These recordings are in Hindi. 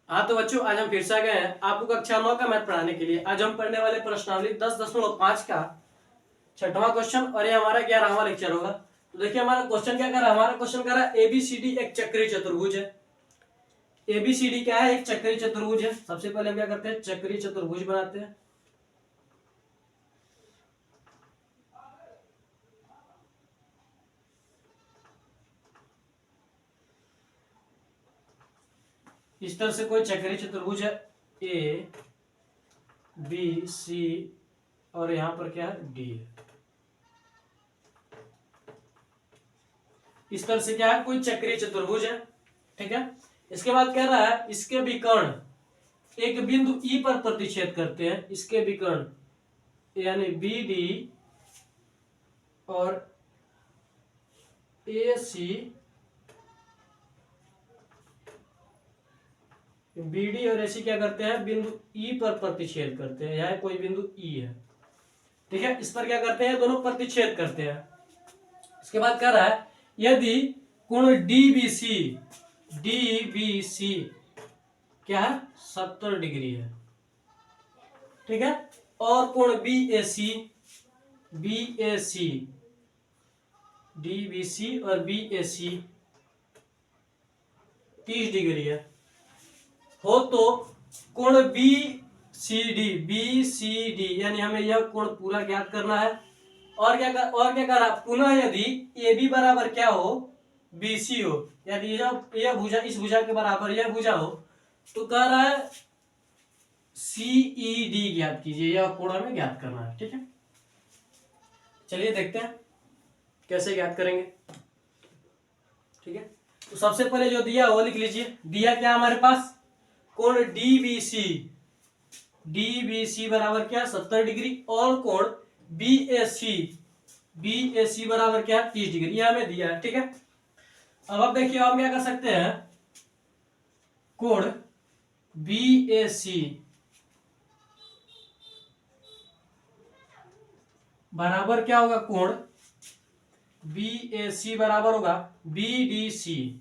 हाँ तो बच्चों, आज हम फिर से आ गए हैं आपको कक्षा 9 का मैथ पढ़ाने के लिए। आज हम पढ़ने वाले प्रश्नावली 10.5 का 6वां क्वेश्चन और ये हमारा 11वां लेक्चर होगा। तो देखिए हमारा क्वेश्चन क्या कर रहा है। हमारा क्वेश्चन कर रहा है एबीसीडी एक चक्रीय चतुर्भुज है। एबीसीडी क्या है? एक चक्रीय चतुर्भुज है। सबसे पहले हम क्या करते हैं, चक्रीय चतुर्भुज बनाते हैं। इस तरह से कोई चक्रीय चतुर्भुज है, ए बी सी और यहां पर क्या है, डी है। इस तरह से क्या है, कोई चक्रीय चतुर्भुज है। ठीक है। इसके बाद कह रहा है इसके विकर्ण एक बिंदु ई पर प्रतिच्छेद करते हैं। इसके विकर्ण यानी बी डी और ए सी, बीडी और एसी क्या करते हैं, बिंदु ई पर प्रतिच्छेद करते हैं। यह कोई बिंदु ई है। ठीक है। इस पर क्या करते हैं, दोनों प्रतिच्छेद करते हैं। इसके बाद कह रहा है यदि कोण डीबीसी क्या है, 70 डिग्री है। ठीक है। और कोण बीएसी डीबीसी और बीएसी 30 डिग्री है हो तो कोण बीसीडी यानी हमें यह कोण पूरा ज्ञात करना है। और क्या कर रहा, पुनः यदि ए बी बराबर क्या हो, बीसी हो, यदि यह भुजा इस भुजा के बराबर यह भुजा हो, तो कह रहा है सीईडी ज्ञात कीजिए। यह कोण हमें ज्ञात करना है। ठीक है। चलिए देखते हैं कैसे ज्ञात करेंगे। ठीक है। तो सबसे पहले जो दिया वो लिख लीजिए। दिया क्या हमारे पास, कोण डीबीसी बराबर क्या, 70 डिग्री और कोण बीएसी बराबर क्या, 30 डिग्री। यह हमें दिया है। ठीक है। अब देखिए हम क्या कर सकते हैं, कोण बीएसी बराबर क्या होगा, कोण बीएसी बराबर होगा बीडीसी।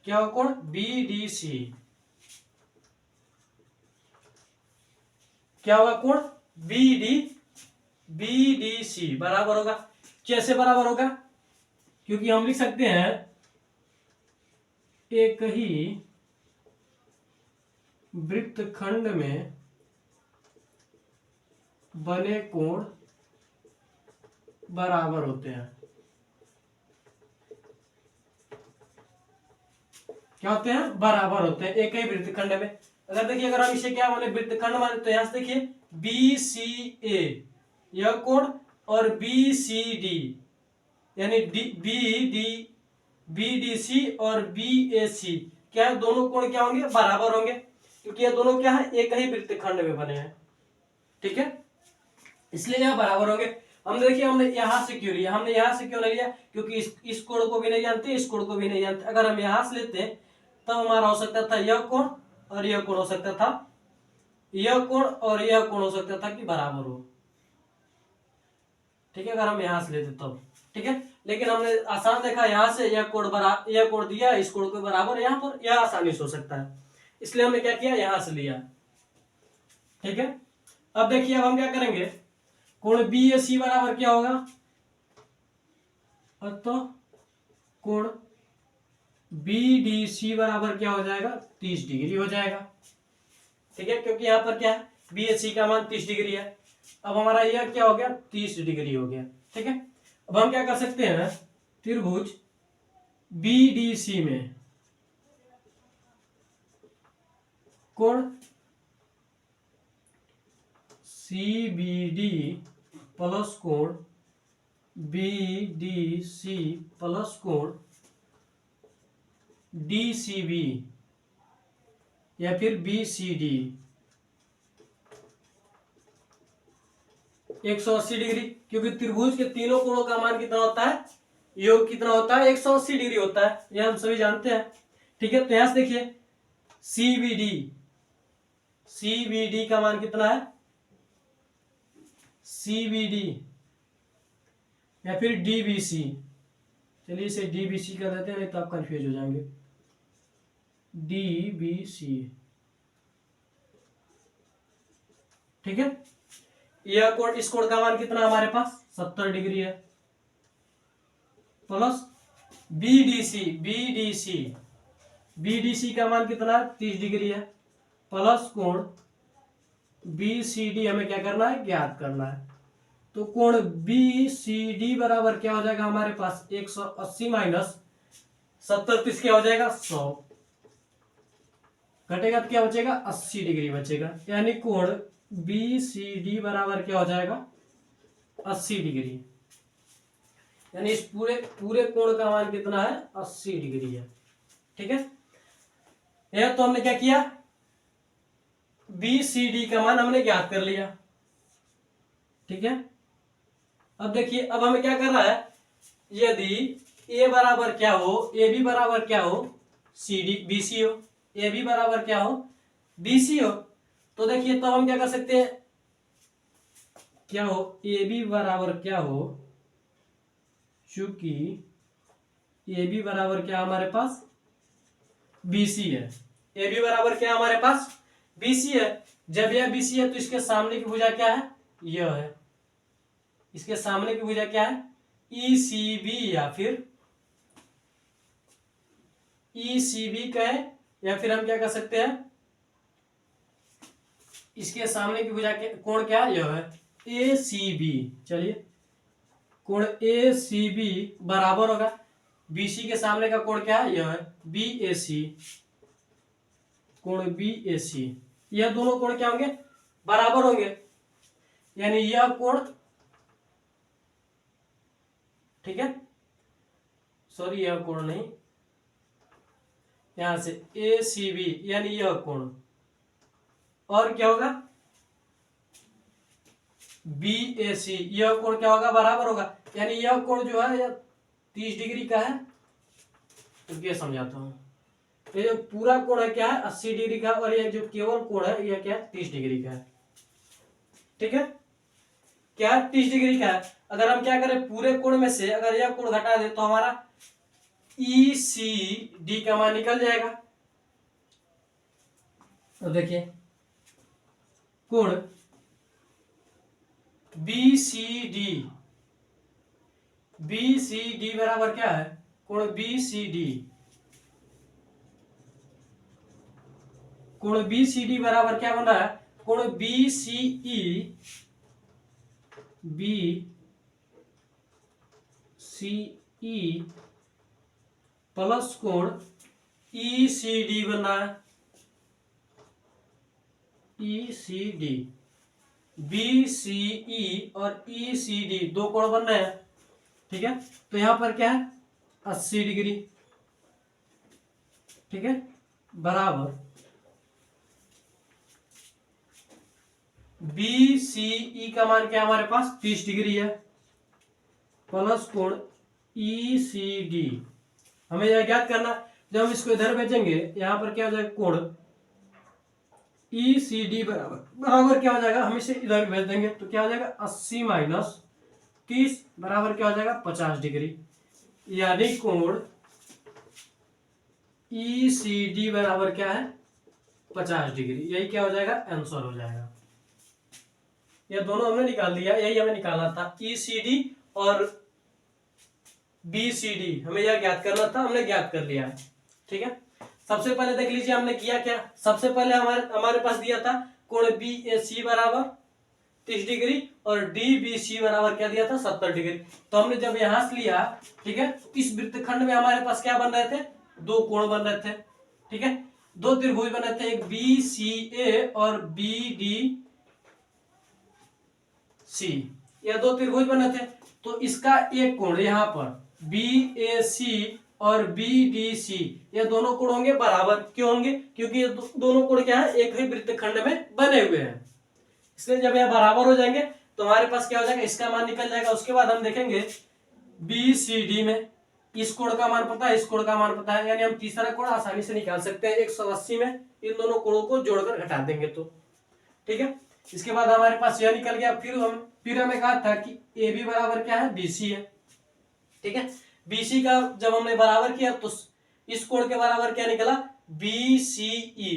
क्या होगा, कोण बीडीसी क्या होगा, कोण बीडीसी बराबर होगा। कैसे बराबर होगा, क्योंकि हम लिख सकते हैं एक ही वृत्तखंड में बने कोण बराबर होते हैं। क्या होते हैं, बराबर होते हैं एक ही वृत्तखंड में। अगर देखिए, अगर हम इसे क्या माने, वृत्तखंड माने, तो यहां से देखिए बी सी ए यह कोण और बी सी डी यानी बी डी सी और बी ए सी क्या है, दोनों कोण क्या होंगे, बराबर होंगे, क्योंकि ये दोनों क्या है, एक ही वृत्तखंड में बने हैं। ठीक है। इसलिए यह बराबर होंगे। हमने देखिए हमने यहां से क्यों लिया, हमने यहां से क्यों नहीं लिया, क्योंकि इस कोण को भी नहीं जानते, इस कोण को भी नहीं जानते। अगर हम यहां से लेते तब हमारा हो सकता था यह कोण और यह कोण हो सकता था, यह कोण और यह कोण हो सकता था कि बराबर हो। ठीक है। अगर हम यहां से लेते तब। ठीक है। लेकिन हमने आसान देखा, यहां से यह कोण दिया, इस कोण के बराबर, यहां पर यह आसानी से हो सकता है, इसलिए हमने क्या किया, यहां से लिया। ठीक है। अब देखिए, अब हम क्या करेंगे, कोण बीएसी बराबर क्या होगा, तो कोण बीडीसी बराबर क्या हो जाएगा, 30 डिग्री हो जाएगा। ठीक है। क्योंकि यहां पर क्या है, बीएसी का मान 30 डिग्री है। अब हमारा यह क्या हो गया, 30 डिग्री हो गया। ठीक है। अब हम क्या कर सकते हैं, त्रिभुज बीडीसी में कोण सीबीडी प्लस कोण बीडीसी प्लस कोण डीसीबी या फिर बीसीडी 180 डिग्री, क्योंकि त्रिभुज के तीनों कोणों का मान कितना होता है, योग कितना होता है, 180 डिग्री होता है, यह हम सभी जानते हैं। ठीक है। तो यहां से देखिए सीबीडी का मान कितना है, सीबीडी या फिर डीबीसी, चलिए इसे डीबीसी कर देते हैं, नहीं तो आप कंफ्यूज हो जाएंगे। DBC। ठीक है, यह कोण, इस कोण का मान कितना हमारे पास 70 डिग्री है, प्लस BDC का मान कितना है 30 डिग्री है, प्लस कोण BCD हमें क्या करना है, ज्ञात करना है। तो कोण BCD बराबर क्या हो जाएगा हमारे पास 180 माइनस 70, 30 क्या हो जाएगा 100, घटेगा तो क्या बचेगा 80 डिग्री बचेगा, यानी कोण BCD बराबर क्या हो जाएगा 80 डिग्री, यानी इस पूरे पूरे कोण का मान कितना है 80 डिग्री है। ठीक है, यह तो हमने क्या किया, BCD का मान हमने ज्ञात कर लिया। ठीक है, अब देखिए, अब हमें क्या करना है, यदि A बराबर क्या हो, AB बराबर क्या हो CD BC हो, AB बराबर क्या हो BC हो, तो देखिए तब हम क्या कर सकते हैं, क्या हो AB बराबर क्या हो, चूंकि AB बराबर क्या हमारे पास BC है, AB बराबर क्या हमारे पास BC है। जब यह BC है तो इसके सामने की भुजा क्या है, यह है, इसके सामने की भुजा क्या है ECB, या फिर ECB कहे, या फिर हम क्या कर सकते हैं, इसके सामने की भुजा के कोण क्या है, यह है ACB। चलिए, कोण ACB बराबर होगा BC के सामने का कोण क्या है, यह है BAC, कोण BAC। यह दोनों कोण क्या होंगे, बराबर होंगे, यानी यह कोण, ठीक है, सॉरी यह कोण नहीं, यहां से ACB यानी यह कोण, और क्या होगा BAC, यह कोण क्या होगा, बराबर होगा, यानी यह कोण जो है यह 30 डिग्री का है। तो ये समझाता हूं, ये जो पूरा कोण है क्या है 80 डिग्री का, और यह जो केवल कोण है यह क्या है 30 डिग्री का है। ठीक है, क्या है 30 डिग्री का है। अगर हम क्या करें, पूरे कोण में से अगर यह कोण घटा दे तो हमारा ECD का मान निकल जाएगा। तो देखिए, कोण BCD बराबर क्या है, कोण BCD बराबर क्या बन रहा है, कोण BCE प्लस कोण ECD बन रहा है, ECD, BCE और ECD दो कोण बन रहे हैं। ठीक है, तो यहां पर क्या है 80 डिग्री, ठीक है, बराबर BCE का मान क्या हमारे पास 30 डिग्री है, प्लस कोण ECD हमें यह ज्ञात करना। जब हम इसको इधर भेजेंगे यहां पर क्या हो जाएगा, कोण ECD बराबर क्या हो जाएगा, हम इसे इधर भेज देंगे तो क्या हो जाएगा 80 माइनस 30 बराबर क्या हो जाएगा 50 डिग्री, यानी कोण ECD बराबर क्या है 50 डिग्री। यही क्या हो जाएगा, आंसर हो जाएगा। ये दोनों हमने निकाल दिया, यही हमें निकालना था, ECD और BCD हमें यह ज्ञात करना था, हमने ज्ञात कर लिया है। ठीक है, सबसे पहले देख लीजिए हमने किया क्या, सबसे पहले हमारे पास दिया था कोण BAC बराबर 30 डिग्री और DBC बराबर क्या दिया था 70 डिग्री। तो हमने जब यहां से लिया, ठीक है, इस वृत्तखंड में हमारे पास क्या बन रहे थे, दो कोण बन रहे थे। ठीक है, दो त्रिभुज बन रहे थे, एक BCA और BDC, यह दो त्रिभुज बन रहे थे। तो इसका एक कोण यहाँ पर BAC और BDC, ये दोनों कोण होंगे बराबर। क्यों होंगे, क्योंकि ये दोनों कोण क्या है एक ही वृत्तखंड में बने हुए हैं, इसलिए जब यह बराबर हो जाएंगे तो हमारे पास क्या हो जाएगा, इसका मान निकल जाएगा। उसके बाद हम देखेंगे BCD में, इस कोण का मान पता है, इस कोण का मान पता है, यानी हम तीसरा कोण आसानी से निकाल सकते हैं। 180 में इन दोनों कोणों को जोड़कर घटा देंगे तो ठीक है। इसके बाद हमारे पास यह निकल गया। फिर हमें कहा था कि AB बराबर क्या है BC है। ठीक है, BC का जब हमने बराबर किया तो इस कोण के बराबर क्या निकला BCE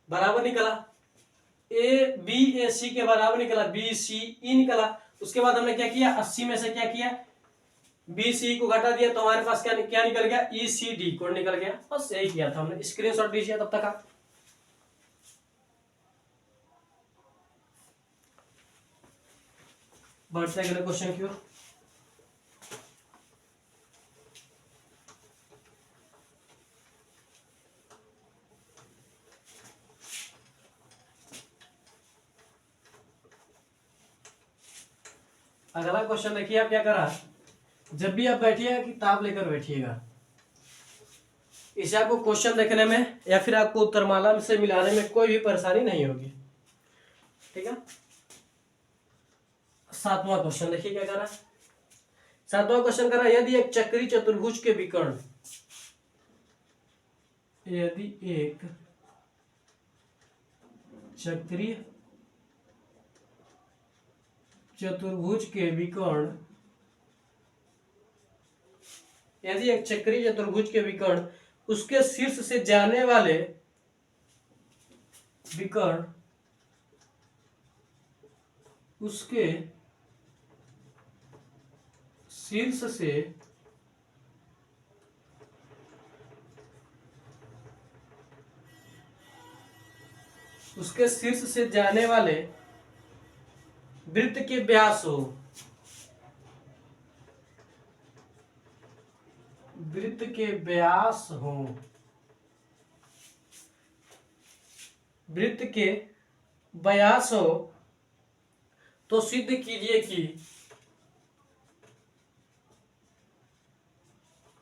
बराबर निकला, BAC के बराबर निकला, BCE निकला। उसके बाद हमने क्या किया, 80 में से क्या किया, BCE को घटा दिया, तो हमारे पास क्या क्या निकल गया, ECD कोड निकल गया। बस यही किया था हमने, स्क्रीनशॉट लीजिए तब तक आप। बढ़ते अगले क्वेश्चन की ओर। अगला क्वेश्चन देखिए, आप क्या करा, जब भी आप बैठिएगा किताब लेकर बैठिएगा, इसे आपको क्वेश्चन देखने में या फिर आपको उत्तरमाला से मिलाने में कोई भी परेशानी नहीं होगी, ठीक है। 7वां क्वेश्चन देखिए क्या करा, 7वां क्वेश्चन करा, यदि एक चक्री चतुर्भुज के विकर्ण, यदि एक चक्रीय चतुर्भुज के विकर्ण, यदि एक चक्रीय चतुर्भुज के विकर्ण उसके शीर्ष से जाने वाले विकर्ण उसके शीर्ष से जाने वाले वृत्त के व्यास हो, वृत्त के व्यास हो, वृत्त के व्यास हो, तो सिद्ध कीजिए कि,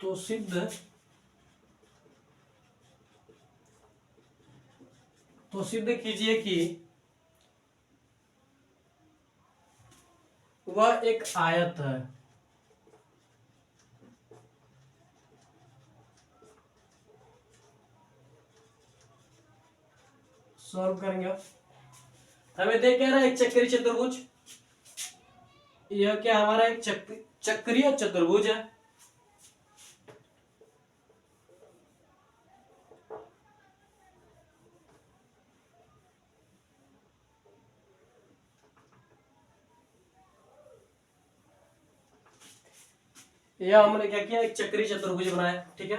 तो सिद्ध कीजिए कि वह एक आयत है। सॉल्व करेंगे, हमें देख क्या रहा है, एक चक्रीय चतुर्भुज, यह क्या हमारा एक चक्रीय चतुर्भुज है, यह हमने क्या किया, एक चक्रीय चतुर्भुज बनाया, ठीक है।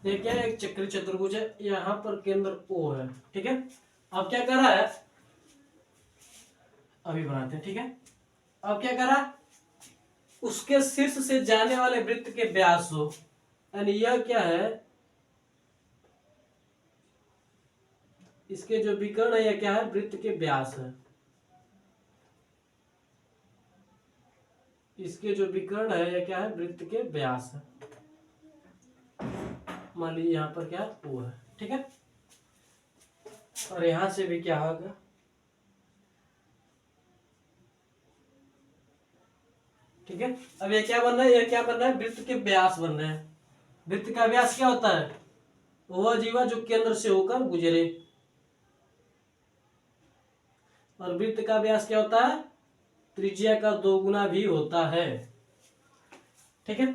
ये क्या है, एक चक्रीय चतुर्भुज है, यहाँ पर केंद्र O है, ठीक है। अब क्या कर रहा है, अभी बनाते हैं, ठीक है। अब क्या कर रहा है, उसके शीर्ष से जाने वाले वृत्त के व्यास हो, यानी यह क्या है, इसके जो विकर्ण है यह क्या है, वृत्त के व्यास है, इसके जो विकर्ण है यह क्या है, वृत्त के व्यास है। मान लीजिए यहाँ पर क्या O है, ठीक है। और यहां से भी क्या होगा, ठीक है। अब ये क्या बन रहा है, ये क्या बन रहा है, वृत्त के व्यास बन रहे हैं। वृत्त का व्यास क्या होता है, वह जीवा जो केंद्र से होकर गुजरे, और वृत्त का व्यास क्या होता है, त्रिज्या का 2 गुना भी होता है, ठीक है।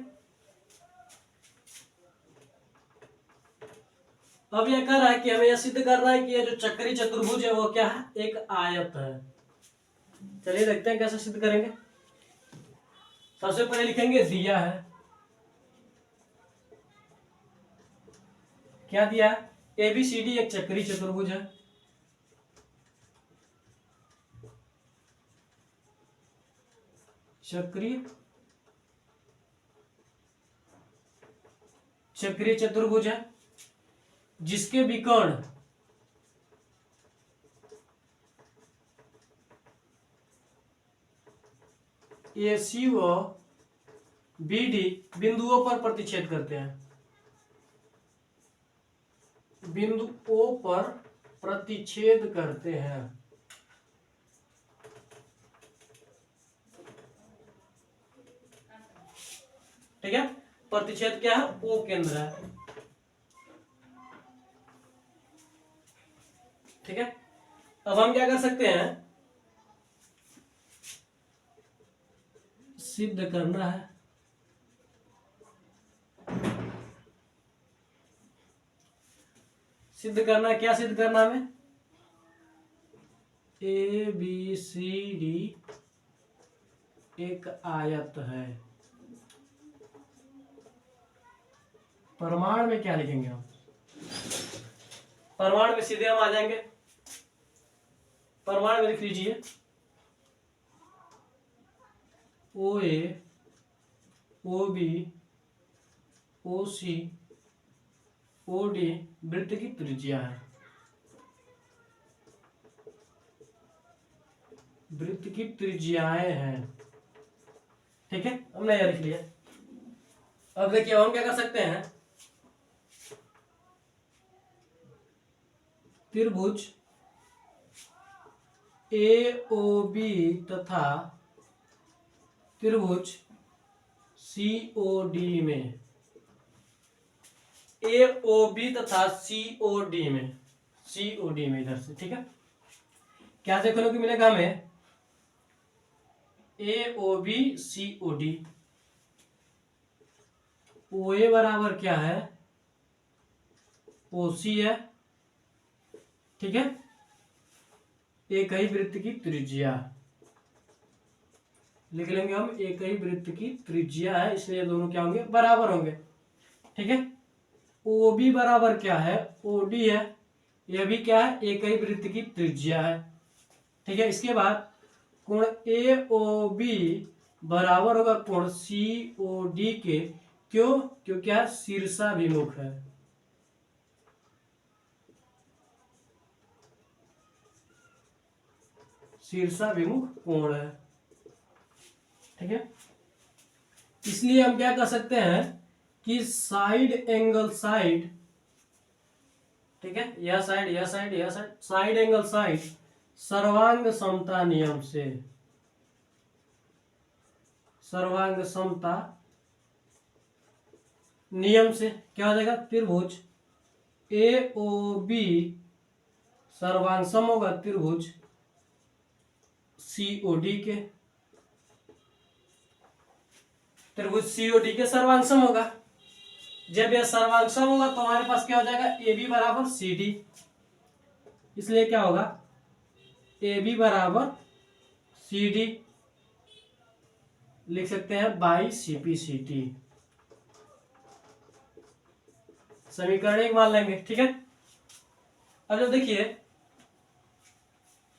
अब यह कह रहा है कि हमें यह सिद्ध करना है कि यह जो चक्रीय चतुर्भुज है वो क्या है, एक आयत है। चलिए देखते हैं कैसे सिद्ध करेंगे। सबसे पहले लिखेंगे दिया है, क्या दिया है, ABCD एक चक्रीय चतुर्भुज है, चक्रीय चतुर्भुज है, जिसके विकर्ण AC व BD बिंदुओं पर प्रतिच्छेद करते हैं, बिंदु O पर प्रतिच्छेद करते हैं, ठीक है। प्रतिच्छेद क्या है, O केंद्र है, ठीक है। अब हम क्या कर सकते हैं, सिद्ध करना है, सिद्ध करना, क्या सिद्ध करना हमें, ए बी सी डी एक आयत है। प्रमाण में क्या लिखेंगे हम, प्रमाण में सीधे हम आ जाएंगे, प्रमाण में लिख लीजिए ओ ए ओ बी ओ सी ओ डी वृत्त की त्रिज्या है, वृत्त की त्रिज्याएं हैं। ठीक है, हमने यह लिख लिया। अब देखिए हम क्या कर सकते हैं, त्रिभुज ए ओ बी तथा त्रिभुज सी ओ डी में, ए ओ बी तथा सी ओ डी में, सी ओ डी में इधर से, ठीक है, क्या देखने को मिलेगा हमें, ए O B C O D, ओ ए बराबर क्या है, ओ सी है, ठीक है, एक ही वृत्त की त्रिज्या लिख लेंगे हम, एक ही वृत्त की त्रिज्या है, इसलिए दोनों क्या होंगे, बराबर होंगे। ठीक है, ओ बी बराबर क्या है, ओ डी है, यह भी क्या है, एक ही वृत्त की त्रिज्या है। ठीक है, इसके बाद कोण ए ओ बी बराबर होगा कोण सी ओ डी के, क्यों, क्योंकि क्या शीर्षाभिमुख है, शीर्षाभिमुख कोण है। ठीक है, इसलिए हम क्या कर सकते हैं कि साइड एंगल साइड, ठीक है, यह साइड यह साइड यह साइड, साइड एंगल साइड सर्वांग समता नियम से, सर्वांग समता नियम से क्या हो जाएगा, त्रिभुज ए ओ बी सर्वांग सम होगा त्रिभुज सी ओ डी के, त्रिभुज सी ओ डी के सर्वांग सम होगा। जब यह सर्वांग सम होगा तो हमारे पास क्या हो जाएगा, ए बी बराबर सी डी, इसलिए क्या होगा, ए बी बराबर सी डी लिख सकते हैं by C P C T, समीकरण एक मान लेंगे। ठीक है, अब जब देखिए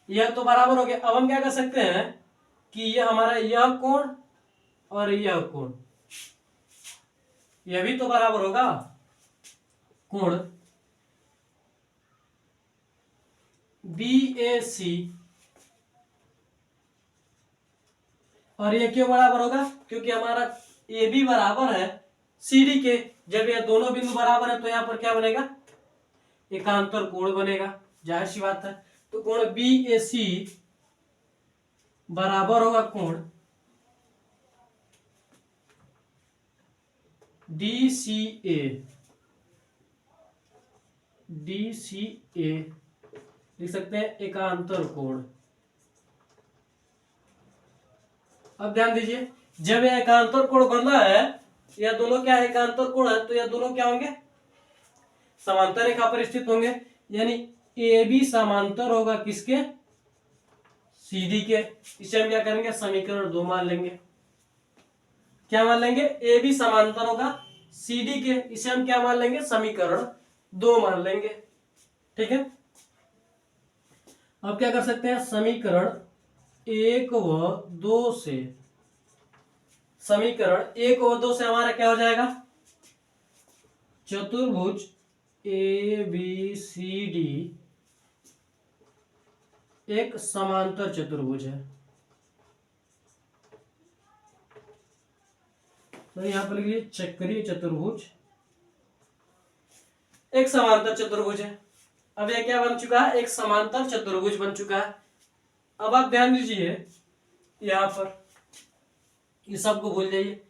यह तो बराबर हो गया, अब हम क्या कर सकते हैं कि यह हमारा यह कोण और यह कोण, यह भी तो बराबर होगा, कोण बी ए सी, और ये क्यों बराबर होगा, क्योंकि हमारा ए बी बराबर है सी डी के, जब ये दोनों बिंदु बराबर है तो यहाँ पर क्या बनेगा, एकांतर कोण बनेगा, जाहिर सी बात है। तो कोण बी ए सी बराबर होगा कोण डी सी ए, डी सी ए लिख सकते हैं एकांतर कोण। अब ध्यान दीजिए, जब यह एकांतर कोण बन रहा है, यह दोनों क्या है, एकांतर कोण है, तो यह दोनों क्या होंगे, समांतर रेखा पर स्थित होंगे, यानी ए बी समांतर होगा किसके, सी डी के। इसे हम क्या करेंगे, समीकरण 2 मान लेंगे। क्या मान लेंगे, ए बी समांतर होगा सी डी के, इसे हम क्या मान लेंगे, समीकरण 2 मान लेंगे। ठीक है, अब क्या कर सकते हैं, समीकरण 1 व 2 से, समीकरण 1 व 2 से हमारा क्या हो जाएगा, चतुर्भुज ए बी सी डी एक समांतर चतुर्भुज है। तो यहां पर लिखिए चक्रीय चतुर्भुज एक समांतर चतुर्भुज है। अब यह क्या बन चुका है, एक समांतर चतुर्भुज बन चुका है। अब आप ध्यान दीजिए यहां पर, ये सबको भूल जाइए।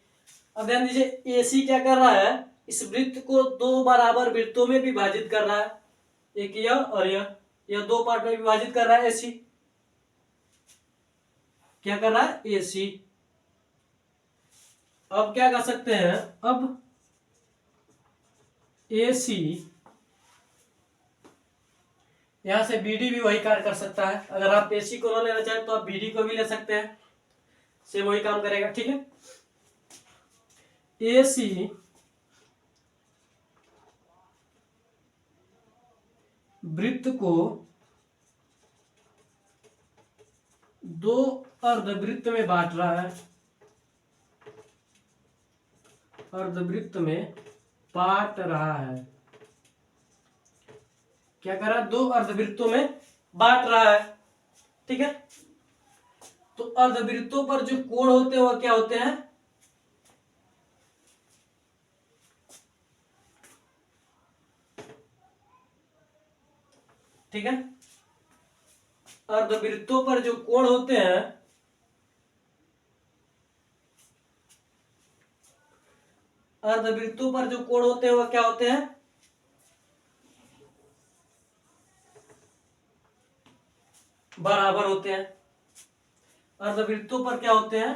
अब ध्यान दीजिए, एसी क्या कर रहा है, इस वृत्त को 2 बराबर वृत्तों में विभाजित कर रहा है, एक यह और यह। या दो पार्ट में विभाजित कर रहा है AC। क्या कर रहा है? AC। अब क्या कर सकते हैं, अब AC यहां से BD भी वही कार्य कर सकता है। अगर आप AC को न लेना चाहें तो आप BD को भी ले सकते हैं, सेम वही काम करेगा। ठीक है, AC वृत्त को दो अर्धवृत्त में बांट रहा है, अर्धवृत्त में बांट रहा है। क्या कर रहा है? दो अर्धवृत्तों में बांट रहा है। ठीक है, तो अर्धवृत्तों पर जो कोण होते हैं वह क्या होते हैं? ठीक है, अर्धवृत्तों पर जो कोण होते हैं, अर्धवृत्तों पर जो कोण होते हैं वह क्या होते हैं? बराबर होते हैं। अर्धवृत्तों पर क्या होते हैं?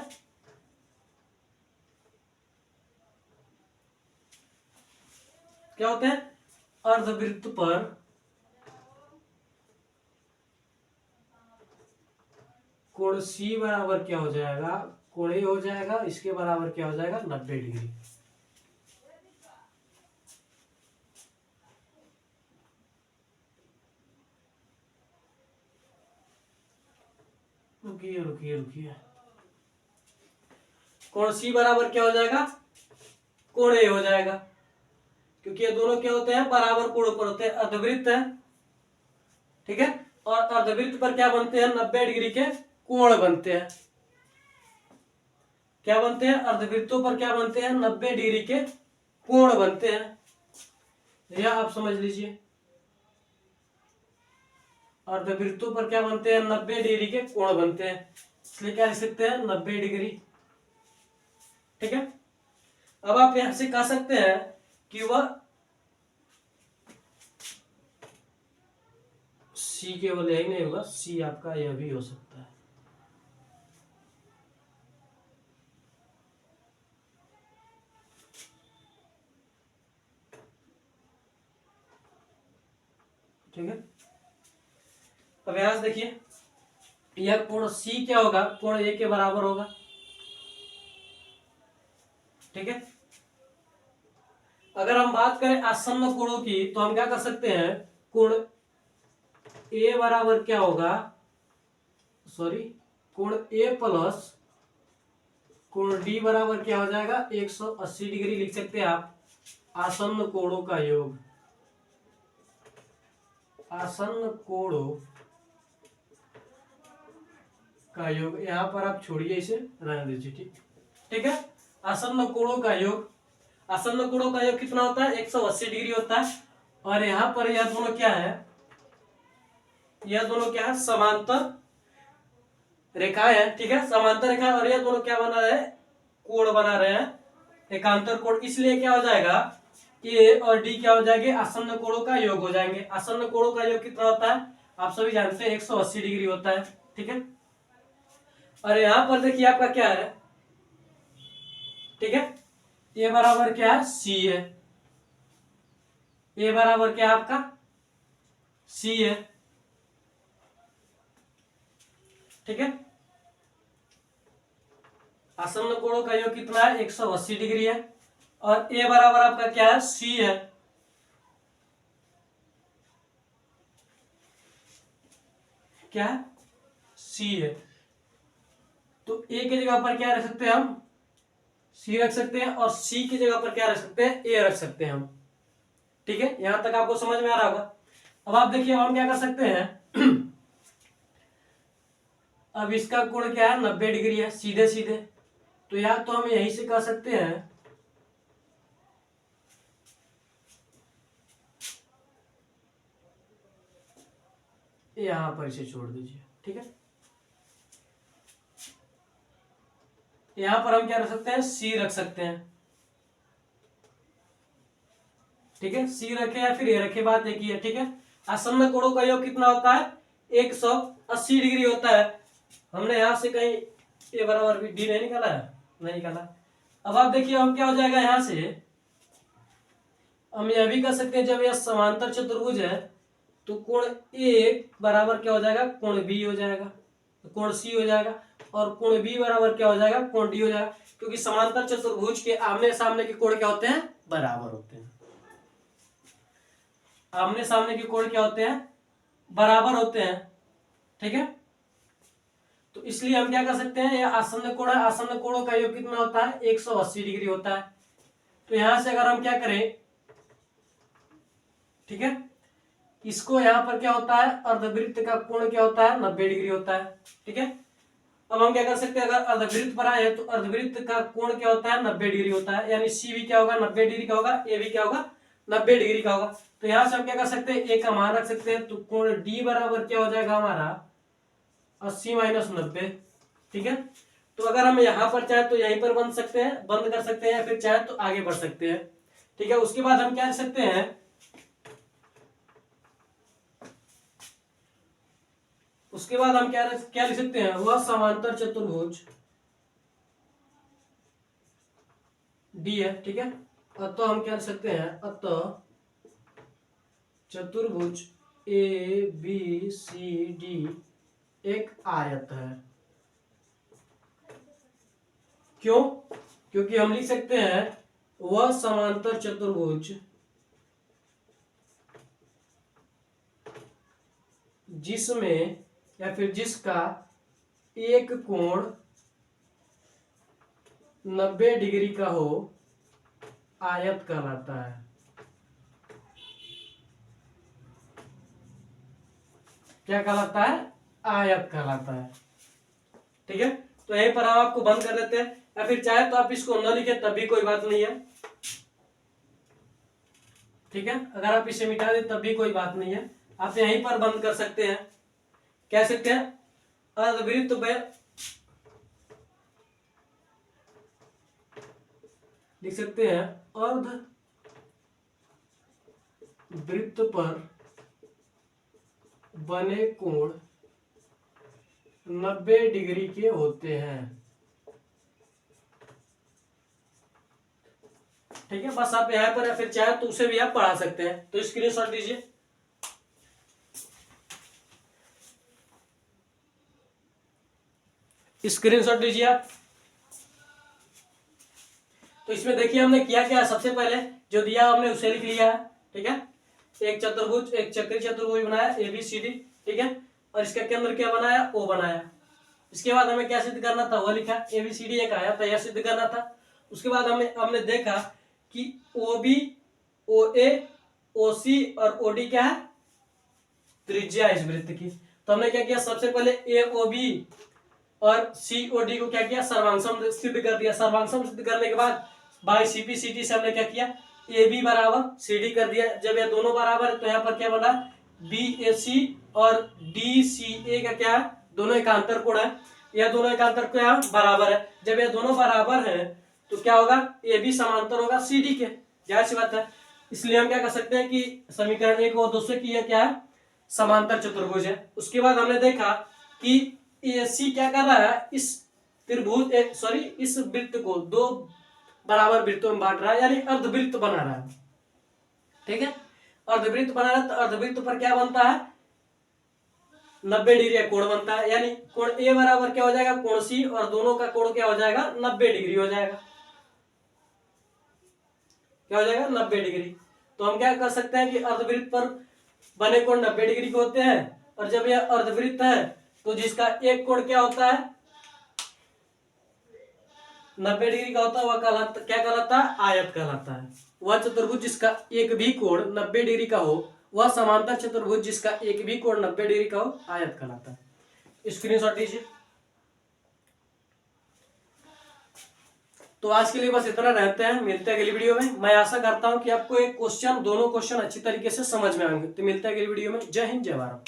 क्या होते हैं? अर्धवृत्त पर कोण C बराबर क्या हो जाएगा? कोण A हो जाएगा, इसके बराबर क्या हो जाएगा? 90 डिग्री। रुकिए रुकिए रुकिए, कोण C बराबर क्या हो जाएगा? कोण A हो जाएगा, क्योंकि ये दोनों क्या होते हैं? बराबर कोण पर होते हैं, अर्धवृत्त है। ठीक है, और अर्धवृत्त पर क्या बनते हैं? 90 डिग्री के कोण बनते हैं। क्या बनते हैं? अर्धवृत्तों पर क्या बनते हैं? 90 डिग्री के कोण बनते हैं। यह आप समझ लीजिए, अर्धवृत्तों पर क्या बनते हैं? 90 डिग्री के कोण बनते हैं, इसलिए क्या लिख सकते हैं? 90 डिग्री। ठीक है, अब आप यहां से कह सकते हैं कि वह C केवल यही नहीं होगा, C आपका यह भी हो सकता है। ठीक है, अब यहां से देखिए, यह कोण C क्या होगा? कोण A के बराबर होगा। ठीक है, अगर हम बात करें आसन्न कोणों की तो हम क्या कर सकते हैं? कोण A बराबर क्या होगा? सॉरी, कोण A प्लस कोण D बराबर क्या हो जाएगा? 180 डिग्री लिख सकते हैं आप। आसन्न कोणों का योग, आसन्न कोणों का योग, यहां पर आप छोड़िए, इसे रहने दीजिए। ठीक, ठीक है, आसन्न कोणों का योग, आसन्न कोणों का योग कितना होता है? 180 डिग्री होता है। और यहां पर यह दोनों क्या है? यह दोनों क्या है? समांतर रेखाएं हैं। ठीक है, समांतर रेखा, और यह दोनों क्या बना रहे हैं? कोण बना रहे हैं, एकांतर कोण। इसलिए क्या हो जाएगा? A और D क्या हो जाएंगे? आसन्न कोणों का योग हो जाएंगे। आसन्न कोणों का योग कितना होता है? आप सभी जानते हैं, 180 डिग्री होता है। ठीक है, और यहां पर देखिए आपका क्या है? ठीक है, A बराबर क्या है? C है। A बराबर क्या है आपका? C है। ठीक है, आसन्न कोणों का योग कितना है? 180 डिग्री है। और A बराबर आपका क्या है? C है। क्या है? C है। तो A की जगह पर क्या रख सकते हैं हम? C रख सकते हैं, और C की जगह पर क्या रख सकते हैं? A रख सकते हैं हम। ठीक है, यहां तक आपको समझ में आ रहा होगा। अब आप देखिए, हम क्या कर सकते हैं? अब इसका कोण क्या है? 90 डिग्री है, सीधे सीधे। तो या तो हम यहीं से कह सकते हैं, यहां पर इसे छोड़ दीजिए। ठीक है, यहां पर हम क्या रख सकते हैं? C रख सकते हैं। ठीक है, C रखे या फिर A रखे, बात एक ही है। ठीक है, आसन्न कोणों का योग कितना होता है 180 डिग्री होता है। हमने यहां से कहीं ए बराबर भी डी नहीं निकाला है, नहीं निकाला। अब आप देखिए हम क्या हो जाएगा यहां से, हम यह भी कर सकते हैं जब यह समांतर चतुर्भुज है तो कोण ए बराबर क्या हो जाएगा कोण बी हो जाएगा, कोण सी हो जाएगा, और कोण बी बराबर क्या हो जाएगा कोण डी हो जाएगा, क्योंकि समांतर चतुर्भुज के आमने सामने के कोण क्या होते हैं बराबर होते हैं। आमने सामने के कोण क्या होते हैं बराबर होते हैं, ठीक है। तो इसलिए हम क्या कर सकते हैं, यह आसन्न कोण है, आसन्न कोणों का योग कितना होता है 180 डिग्री होता है। तो यहां से अगर हम क्या करें, ठीक है, इसको यहां पर क्या होता है अर्धवृत्त का कोण क्या होता है 90 डिग्री होता है, ठीक है। अब हम क्या कर सकते हैं, अगर अर्धवृत्त पर आए तो अर्धवृत्त का कोण क्या होता है 90 डिग्री होता है, यानी सी भी क्या होगा 90 डिग्री का होगा, ए भी क्या होगा 90 डिग्री का होगा। तो यहां से हम क्या कर सकते हैं ए का मान रख सकते हैं, तो कोण डी बराबर क्या हो जाएगा हमारा 80 माइनस 90, ठीक है। तो अगर हम यहां पर चाहे तो यहीं पर बंद सकते हैं, बंद कर सकते हैं, फिर चाहे तो आगे बढ़ सकते हैं, ठीक है। उसके बाद हम क्या कर सकते हैं, उसके बाद हम क्या लिख सकते हैं, वह समांतर चतुर्भुज डी है, ठीक है। अतः हम क्या लिख सकते हैं, अतः चतुर्भुज ए बी सी डी एक आयत है। क्यों? क्योंकि हम लिख सकते हैं वह समांतर चतुर्भुज जिसमें या फिर जिसका एक कोण 90 डिग्री का हो आयत कहलाता है। क्या कहलाता है, आयत कहलाता है, ठीक है। तो यहीं पर हम आपको बंद कर देते हैं, या फिर चाहे तो आप इसको न लिखे तब भी कोई बात नहीं है, ठीक है। अगर आप इसे मिटा दे तब भी कोई बात नहीं है, आप यहीं पर बंद कर सकते हैं। कह सकते हैं अर्धवृत्त में लिख सकते हैं अर्धवृत्त पर बने कोण 90 डिग्री के होते हैं, ठीक है। बस आप यहां पर या फिर चाहे तो उसे भी आप पढ़ा सकते हैं। तो स्क्रीनशॉट लीजिए, स्क्रीनशॉट लीजिए आप। तो इसमें देखिए हमने किया क्या, सबसे पहले जो दिया हमने उसे लिख लिया है, ठीक है। एक चतुर्भुज, एक चक्रीय चतुर्भुज बनाया ए बी सी डी, ठीक है, और इसका केंद्र क्या बनाया ओ बनाया। इसके बाद हमें क्या सिद्ध करना था वो लिखा, ए बी सी डी एक आया था यह सिद्ध करना था। उसके बाद हमने देखा कि ओ बी ओ ए ओ सी और ओ डी क्या है त्रिज्या इस वृत्त की। तो हमने क्या किया, सबसे पहले ए ओ बी और सी ओ डी को क्या किया सर्वांशम सिद्ध कर दिया। सर्वांशम सिद्ध करने के बाद बाई सीपी सीटी से हमने क्या किया ए बी बराबर सी डी कर दिया। जब ये दोनों बराबर है तो यहाँ पर क्या बना बी ए सी और डी सी ए का क्या है दोनों एकांतर कोण है, यह दोनों एकांतर क्या बराबर है। जब ये दोनों बराबर है तो क्या होगा ए बी समांतर होगा सी डी के, जाहिर सी बात है। इसलिए हम क्या कर सकते हैं कि समीकरण एक और दूसरे की क्या है समांतर चतुर्भुज है। उसके बाद हमने देखा कि ए सी क्या कर रहा है इस त्रिभुज सॉरी इस वृत्त को दो बराबर वृत्तों में बांट रहा है, यानी अर्धवृत्त बना रहा है, ठीक है। अर्धवृत्त बना रहा है तो अर्धवृत्त पर क्या बनता है 90 डिग्री का कोण बनता है, यानी कोण ए बराबर क्या हो जाएगा कोण सी और दोनों का कोण क्या हो जाएगा 90 डिग्री हो जाएगा। क्या हो जाएगा 90 डिग्री। तो हम क्या कर सकते हैं कि अर्धवृत्त पर बने कोण 90 डिग्री के होते हैं, और जब यह अर्धवृत्त है तो जिसका एक कोण क्या होता है 90 डिग्री का होता है वह क्या कहलाता है आयत कहलाता है। वह चतुर्भुज जिसका एक भी कोण 90 डिग्री का हो वह समांतर चतुर्भुज जिसका एक भी कोण 90 डिग्री का हो आयत कहलाता है। स्क्रीनशॉट लीजिए। तो आज के लिए बस इतना रहते हैं, मिलते हैं अगली वीडियो में। मैं आशा करता हूं कि आपको एक क्वेश्चन दोनों क्वेश्चन अच्छी तरीके से समझ में आएंगे। तो मिलते हैं अगली वीडियो में। जय हिंद जय भारत।